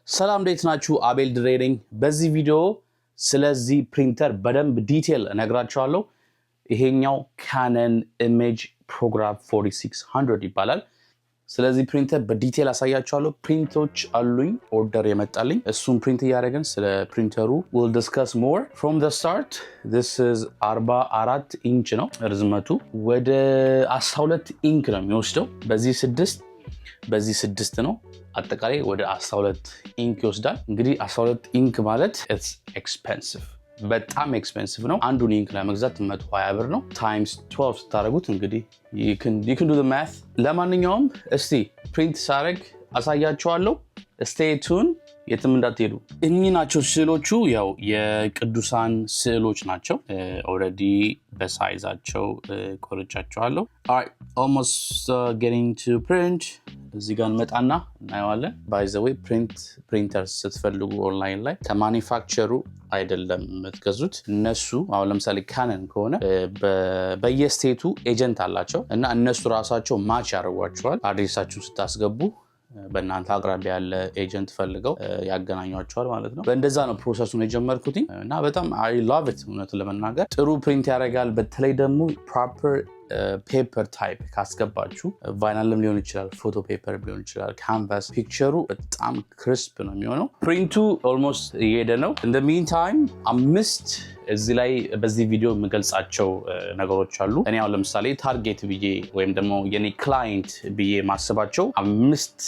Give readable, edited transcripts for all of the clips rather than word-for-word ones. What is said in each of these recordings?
ሰላም እንዴት ናችሁ? አቤል ድሬዲንግ በዚህ ቪዲዮ ስለዚህ ፕሪንተር በደንብ ዲቴል እነግራችኋለሁ። ይሄኛው Canon Image Prograf 4600 ይባላል። ስለዚህ ፕሪንተር በዲቴል አሳያችኋለሁ። ፕሪንቶች አሉኝ ኦርደር የመጣልኝ እሱን ፕሪንት እያደረግን ስለ ፕሪንተሩ we'll discuss more from the start. This is 44 ኢንች ነው ርዝመቱ፣ ወደ 12 ኢንክ ነው የሚወስደው። በዚህ 6 ነው አጠቃላይ ወደ 12 ኢንክ ይወስዳል። እንግዲህ 12 ኢንክ ማለት it's expensive፣ በጣም ኤክስፔንሲቭ ነው። አንዱን ኢንክ ለመግዛት 120 ብር ነው። ታይምስ 12 ስታደርጉት እንግዲህ you can do the math። ለማንኛውም እስቲ ፕሪንት ሳረግ አሳያችኋለሁ። stay tuned፣ የትም እንዳትሄዱ። እኚህ ናቸው ስዕሎቹ፣ ያው የቅዱሳን ስዕሎች ናቸው። ኦልሬዲ በሳይዛቸው ቆርጫቸዋለሁ። alright, almost getting to print። እዚህ ጋር እንመጣና እናየዋለን። by the way ፕሪንተር ስትፈልጉ ኦንላይን ላይ ከማኒፋክቸሩ አይደለም የምትገዙት። እነሱ አሁን ለምሳሌ ካነን ከሆነ በየስቴቱ ኤጀንት አላቸው እና እነሱ ራሳቸው ማች ያደርጓቸዋል። አድሬሳችሁ ስታስገቡ በእናንተ አቅራቢያ ያለ ኤጀንት ፈልገው ያገናኟቸዋል ማለት ነው። በእንደዛ ነው ፕሮሰሱን የጀመርኩት እና በጣም I love it። እውነቱን ለመናገር ጥሩ ፕሪንት ያደርጋል። በተለይ ደግሞ ፕሮፐር ፔፐር ታይፕ ካስገባችሁ ቫይናልም ሊሆን ይችላል፣ ፎቶ ፔፐር ሊሆን ይችላል፣ ካንቫስ፣ ፒክቸሩ በጣም ክሪስፕ ነው የሚሆነው። ፕሪንቱ ኦልሞስት እየሄደ ነው። in the meantime 5 እዚህ ላይ በዚህ ቪዲዮ የምገልጻቸው ነገሮች አሉ። እኔ አሁን ለምሳሌ ታርጌት ብዬ ወይም ደግሞ የኔ ክላይንት ብዬ ማስባቸው 5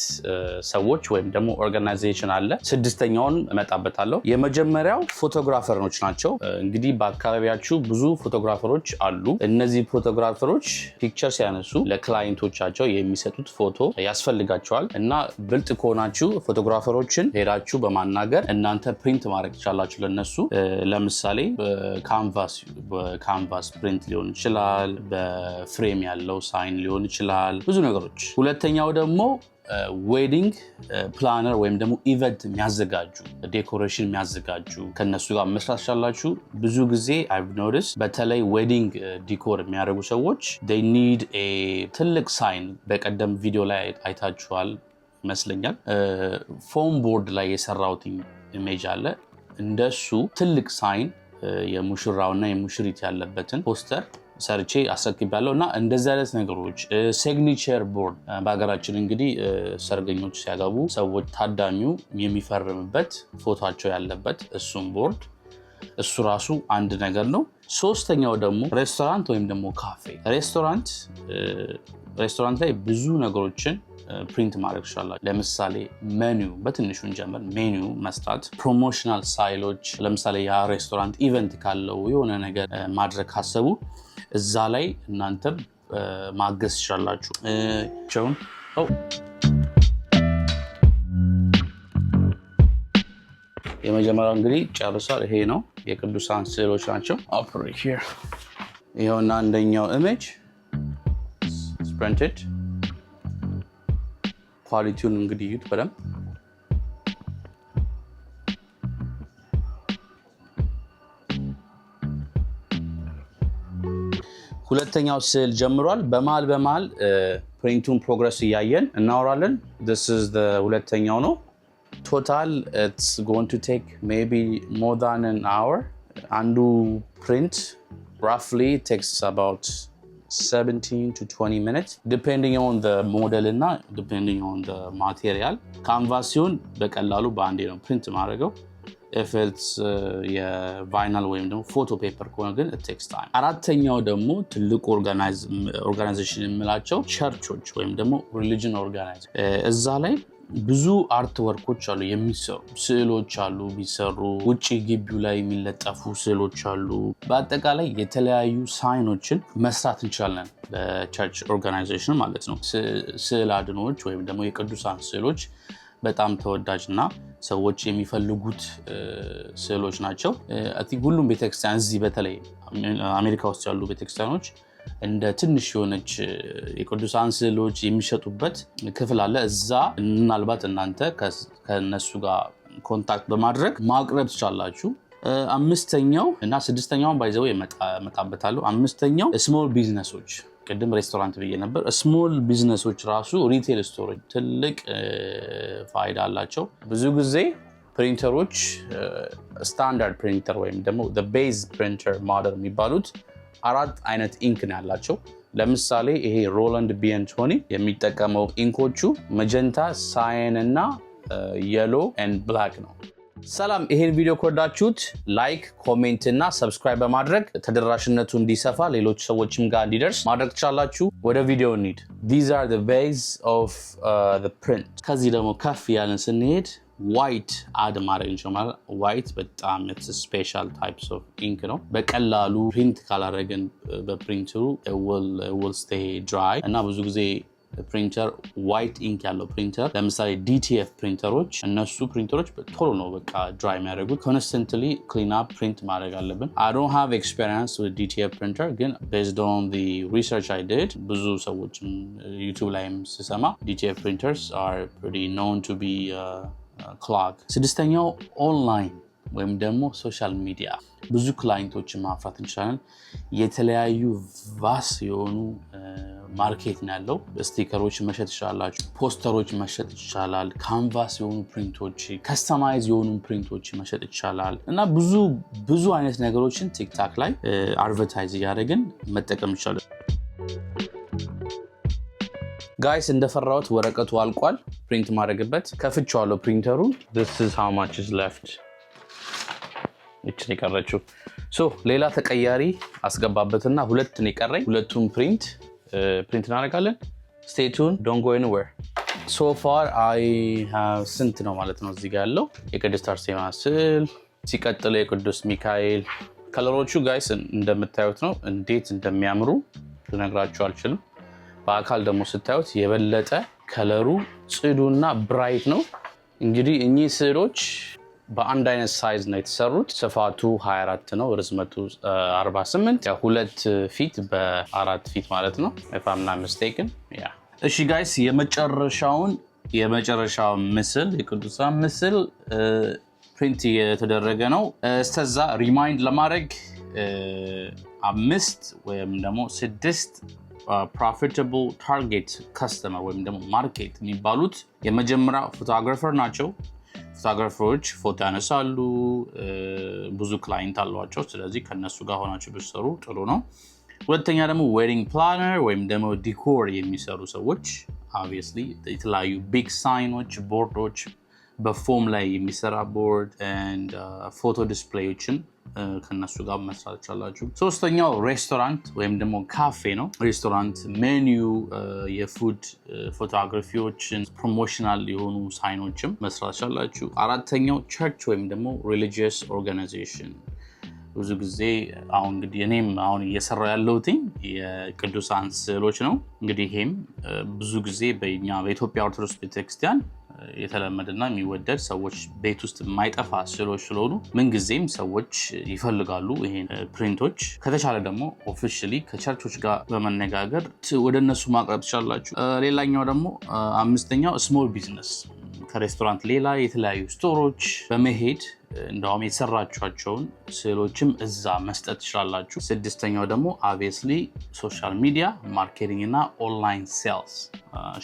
ሰዎች ወይም ደግሞ ኦርጋናይዜሽን አለ። 6ኛውን እመጣበታለሁ። የመጀመሪያው ፎቶግራፈሮች ናቸው። እንግዲህ በአካባቢያችሁ ብዙ ፎቶግራፈሮች አሉ። እነዚህ ፎቶግራፈሮች ፒክቸር ሲያነሱ ለክላይንቶቻቸው የሚሰጡት ፎቶ ያስፈልጋቸዋል እና ብልጥ ከሆናችሁ ፎቶግራፈሮችን ሄዳችሁ በማናገር እናንተ ፕሪንት ማድረግ ትችላላችሁ ለነሱ። ለምሳሌ በካንቫስ ፕሪንት ሊሆን ይችላል፣ በፍሬም ያለው ሳይን ሊሆን ይችላል፣ ብዙ ነገሮች። ሁለተኛው ደግሞ ዌዲንግ ፕላነር ወይም ደግሞ ኢቨንት የሚያዘጋጁ ዴኮሬሽን የሚያዘጋጁ ከነሱ ጋር መስራት ትችላላችሁ። ብዙ ጊዜ I've noticed በተለይ ዌዲንግ ዲኮር የሚያደርጉ ሰዎች they need a ትልቅ ሳይን። በቀደም ቪዲዮ ላይ አይታችኋል ይመስለኛል። ፎም ቦርድ ላይ የሰራሁት ኢሜጅ አለ። እንደሱ ትልቅ ሳይን የሙሽራውና የሙሽሪት ያለበትን ፖስተር ሰርቼ አስረክባለሁ እና እንደዚህ አይነት ነገሮች። ሲግኒቸር ቦርድ በሀገራችን እንግዲህ ሰርገኞች ሲያገቡ ሰዎች ታዳሚው የሚፈርምበት ፎቶቸው ያለበት እሱም ቦርድ፣ እሱ ራሱ አንድ ነገር ነው። ሶስተኛው ደግሞ ሬስቶራንት ወይም ደግሞ ካፌ። ሬስቶራንት ላይ ብዙ ነገሮችን ፕሪንት ማድረግ ይችላል። ለምሳሌ ሜኒው በትንሹን ጀምር ሜኒው መስራት፣ ፕሮሞሽናል ሳይሎች። ለምሳሌ ያ ሬስቶራንት ኢቨንት ካለው የሆነ ነገር ማድረግ ካሰቡ እዛ ላይ እናንተ ማገዝ ይችላላችሁ። የመጀመሪያው እንግዲህ ጨርሷል። ይሄ ነው የቅዱሳን ስዕሎች ናቸው። ይኸውና አንደኛው ኢሜጅ printed። ኳሊቲውን እንግዲህ እዩት በደንብ። ሁለተኛው ስዕል ጀምሯል። በመሃል ፕሪንቱን ፕሮግረስ እያየን እናወራለን። this is the ሁለተኛው ነው። total it's going to take maybe more than an hour። አንዱ print roughly takes about 17 to 20 minutes depending on the model እና depending on the material። ካንቫስ ሲሆን በቀላሉ በአንዴ ነው ፕሪንት ማድረገው። if it's የቫይናል ወይም ደግሞ ፎቶ ፔፐር ከሆነ ግን it takes time። አራተኛው ደግሞ ትልቁ ኦርጋናይዜሽን የምላቸው ቸርቾች ወይም ደግሞ ሪሊጅን ኦርጋናይዜሽን። እዛ ላይ ብዙ አርት ወርኮች አሉ፣ የሚሰሩ ስዕሎች አሉ፣ ቢሰሩ ውጪ ግቢው ላይ የሚለጠፉ ስዕሎች አሉ። በአጠቃላይ የተለያዩ ሳይኖችን መስራት እንችላለን በቸርች ኦርጋናይዜሽን ማለት ነው። ስዕል አድኖች ወይም ደግሞ የቅዱሳን ስዕሎች በጣም ተወዳጅና ሰዎች የሚፈልጉት ስዕሎች ናቸው። ሁሉም ቤተክርስቲያን እዚህ በተለይ አሜሪካ ውስጥ ያሉ ቤተክርስቲያኖች እንደ ትንሽ የሆነች የቅዱሳን ስዕሎች የሚሸጡበት ክፍል አለ። እዛ ምናልባት እናንተ ከነሱ ጋር ኮንታክት በማድረግ ማቅረብ ትችላላችሁ። አምስተኛው እና ስድስተኛውን ባይዘው መጣበታለሁ። አምስተኛው ስሞል ቢዝነሶች ቅድም ሬስቶራንት ብዬ ነበር። ስሞል ቢዝነሶች ራሱ ሪቴል ስቶሮች ትልቅ ፋይዳ አላቸው። ብዙ ጊዜ ፕሪንተሮች ስታንዳርድ ፕሪንተር ወይም ደግሞ the base printer model የሚባሉት 4 አይነት ኢንክ ነው ያላቸው። ለምሳሌ ይሄ ሮላንድ BN20 የሚጠቀመው ኢንኮቹ መጀንታ፣ ሳየን እና የሎ ኤንድ ብላክ ነው። ሰላም፣ ይሄን ቪዲዮ ከወዳችሁት ላይክ፣ ኮሜንት እና ሰብስክራይብ በማድረግ ተደራሽነቱ እንዲሰፋ ሌሎች ሰዎችም ጋር እንዲደርስ ማድረግ ትችላላችሁ። ወደ ቪዲዮ እንሂድ። These are the ways of the print። ከዚህ ደግሞ ከፍ ያለን ስንሄድ ዋይት አድ ማድረግ እንችላለን። ዋይት በጣም it's a special types of ink ነው። በቀላሉ ፕሪንት ካላደረግን በፕሪንተሩ it will stay dry እና ብዙ ጊዜ ፕሪንተር ዋይት ኢንክ ያለው ፕሪንተር ለምሳሌ DTF ፕሪንተሮች እነሱ ፕሪንተሮች ቶሎ ነው በቃ ድራይ የሚያደርጉት። ኮንስተንትሊ ክሊን አፕ ፕሪንት ማድረግ አለብን። I don't have experience with DTF printer ግን based on the research I did ብዙ ሰዎችም ዩቲዩብ ላይም ስሰማ DTF printers are pretty known to be clog። ስድስተኛው ኦንላይን ወይም ደግሞ ሶሻል ሚዲያ ብዙ ክላይንቶችን ማፍራት እንችላለን። የተለያዩ ቫስ የሆኑ ማርኬት ነው ያለው። ስቲከሮች መሸጥ ይችላላችሁ፣ ፖስተሮች መሸጥ ይቻላል፣ ካንቫስ የሆኑ ፕሪንቶች፣ ከስተማይዝ የሆኑ ፕሪንቶች መሸጥ ይቻላል እና ብዙ አይነት ነገሮችን ቲክታክ ላይ አድቨርታይዝ እያደረግን መጠቀም ይቻላል። ጋይስ እንደፈራሁት ወረቀቱ አልቋል። ፕሪንት ማድረግበት ከፍቼዋለሁ ፕሪንተሩን። this is how much is left። እቺ የቀረችው ሌላ ተቀያሪ አስገባበትና ሁለት ነው የቀረኝ። ሁለቱም ፕሪንት እናደርጋለን። stay tuned, don't go anywhere። so far I have ስንት ነው ማለት ነው እዚህ ጋር ያለው የቅድስት አርሴማ ስዕል፣ ሲቀጥል የቅዱስ ሚካኤል። ከለሮቹ ጋይስ እንደምታዩት ነው እንዴት እንደሚያምሩ ልነግራችሁ አልችልም። በአካል ደግሞ ስታዩት የበለጠ ከለሩ ጽዱና ብራይት ነው። እንግዲህ እኚህ ስዕሎች በአንድ አይነት ሳይዝ ነው የተሰሩት። ስፋቱ 24 ነው፣ ርዝመቱ 48፣ ሁለት ፊት በ4 ፊት ማለት ነው if I'm not mistaken። እሺ ጋይስ የመጨረሻው ምስል የቅዱሳን ምስል ፕሪንት የተደረገ ነው። እስከዛ ሪማይንድ ለማድረግ 5 ወይም ደግሞ 6 profitable target customer ወይም ደግሞ ማርኬት የሚባሉት የመጀመሪያ ፎቶግራፈር ናቸው። ፎቶግራፈሮች ፎቶ ያነሳሉ፣ ብዙ ክላይንት አሏቸው። ስለዚህ ከነሱ ጋር ሆናችሁ ብትሰሩ ጥሩ ነው። ሁለተኛ ደግሞ ዌዲንግ ፕላነር ወይም ደግሞ ዲኮር የሚሰሩ ሰዎች obviously የተለያዩ ቢግ ሳይኖች፣ ቦርዶች፣ በፎም ላይ የሚሰራ ቦርድ and ፎቶ ዲስፕሌዮችን ከነሱ ጋር መስራት ይችላላችሁ። ሶስተኛው ሬስቶራንት ወይም ደግሞ ካፌ ነው። ሬስቶራንት ሜኒዩ፣ የፉድ ፎቶግራፊዎችን፣ ፕሮሞሽናል የሆኑ ሳይኖችም መስራት ይችላላችሁ። አራተኛው ቸርች ወይም ደግሞ ሪሊጂየስ ኦርጋናይዜሽን። ብዙ ጊዜ አሁን እንግዲህ እኔም አሁን እየሰራው ያለሁት የቅዱሳን ስዕሎች ነው። እንግዲህ ይሄም ብዙ ጊዜ በኢትዮጵያ ኦርቶዶክስ ቤተክርስቲያን የተለመደና የሚወደድ ሰዎች ቤት ውስጥ የማይጠፋ ስዕሎች ስለሆኑ ምንጊዜም ሰዎች ይፈልጋሉ ይሄን ፕሪንቶች። ከተቻለ ደግሞ ኦፊሻሊ ከቸርቾች ጋር በመነጋገር ወደ እነሱ ማቅረብ ትችላላችሁ። ሌላኛው ደግሞ አምስተኛው ስሞል ቢዝነስ ከሬስቶራንት ሌላ የተለያዩ ስቶሮች በመሄድ እንደውም የተሰራቻቸውን ስዕሎችም እዛ መስጠት ትችላላችሁ። ስድስተኛው ደግሞ obviously ሶሻል ሚዲያ ማርኬቲንግ እና ኦንላይን ሴልስ፣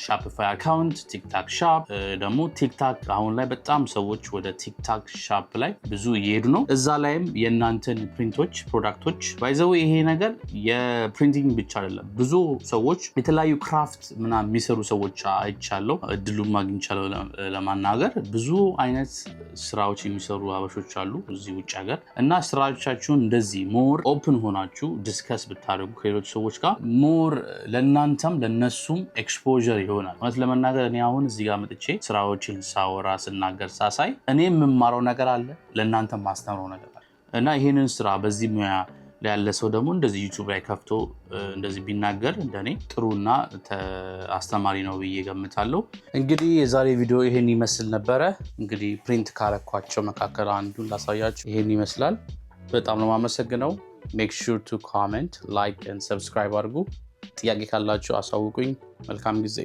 ሻፒፋይ አካውንት፣ ቲክታክ ሻፕ። ደግሞ ቲክታክ አሁን ላይ በጣም ሰዎች ወደ ቲክታክ ሻፕ ላይ ብዙ እየሄዱ ነው። እዛ ላይም የእናንተን ፕሪንቶች ፕሮዳክቶች ባይዘው ይሄ ነገር የፕሪንቲንግ ብቻ አይደለም። ብዙ ሰዎች የተለያዩ ክራፍት ምናምን የሚሰሩ ሰዎች አይቻለሁ፣ እድሉም አግኝቻለሁ ለማናገር። ብዙ አይነት ስራዎች የሚሰሩ አበሾች አሉ እዚህ ውጭ ሀገር እና ስራዎቻችሁን እንደዚህ ሞር ኦፕን ሆናችሁ ዲስከስ ብታደርጉ ከሌሎች ሰዎች ጋር ሞር ለእናንተም ለነሱም ኤክስፖዠር ይሆናል። ማለት ለመናገር እኔ አሁን እዚህ ጋር መጥቼ ስራዎችን ሳወራ ስናገር ሳሳይ እኔ የምማረው ነገር አለ፣ ለእናንተም ማስተምረው ነገር አለ እና ይህንን ስራ በዚህ ሙያ ያለ ሰው ደግሞ እንደዚህ ዩቲዩብ ላይ ከፍቶ እንደዚህ ቢናገር እንደኔ ጥሩና አስተማሪ ነው ብዬ ገምታለሁ። እንግዲህ የዛሬ ቪዲዮ ይሄን ይመስል ነበረ። እንግዲህ ፕሪንት ካረኳቸው መካከል አንዱን ላሳያችሁ። ይሄን ይመስላል። በጣም ነው የማመሰግነው። ሜክ ሹር ቱ ኮሜንት፣ ላይክ ኤንድ ሰብስክራይብ አድርጉ። ጥያቄ ካላችሁ አሳውቁኝ። መልካም ጊዜ